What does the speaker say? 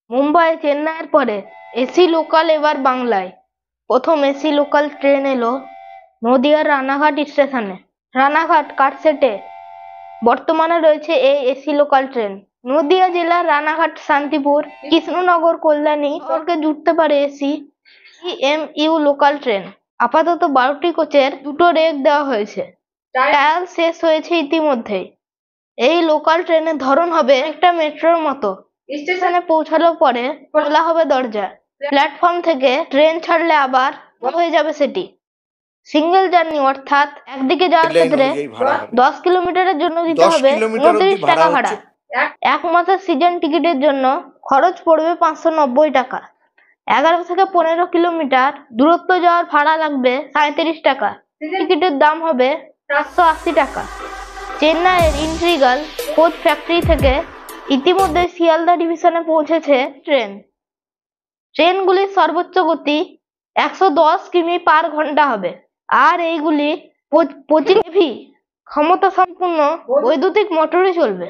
মুম্বাই চেন্নাইয়ের পরে AC local এবার বাংলায়। প্রথম এসি লোকাল ট্রেন এলো নদিয়ার রানাঘাট স্টেশনে। রানাঘাট কাটসেটে বর্তমানে রয়েছে এই এসি লোকাল ট্রেন। নদিয়া জেলার রানাঘাট, শান্তিপুর, কৃষ্ণনগর, কল্যাণী শহরকে জুড়তে পারে এসি ইএমইউ লোকাল ট্রেন। আপাতত 12টি কোচের 2টো রেক দেওয়া হয়েছে। ট্রায়াল শেষ হয়েছে ইতিমধ্যেই। এই লোকাল ট্রেনের ধরন হবে একটা মেট্রোর মতো। স্টেশনে পৌঁছানোর পরে খোলা হবে দরজা। প্ল্যাটফর্ম থেকে ট্রেন ছাড়লে আবার বন্ধ হয়ে যাবে সেটি। সিঙ্গেল জার্নি অর্থাৎ একদিকে যাওয়ার ক্ষেত্রে 10 কিলোমিটারের জন্য দিতে হবে 29 টাকা ভাড়া। এক মাসের সিজন টিকিটের জন্য খরচ পড়বে 590 টাকা। 11 থেকে 15 কিলোমিটার দূরত্ব যাওয়ার ভাড়া লাগবে 37 টাকা। টিকিটের দাম হবে 480 টাকা। চেন্নাইয়ের ইন্ট্রিগাল কোচ ফ্যাক্টরি থেকে ইতিমধ্যে শিয়ালদা ডিভিশনে পৌঁছেছে ট্রেন। ট্রেনগুলির সর্বোচ্চ গতি 110 কিমি পার ঘন্টা হবে। আর এইগুলি 25 কেভি ক্ষমতা সম্পূর্ণ বৈদ্যুতিক মোটরে চলবে।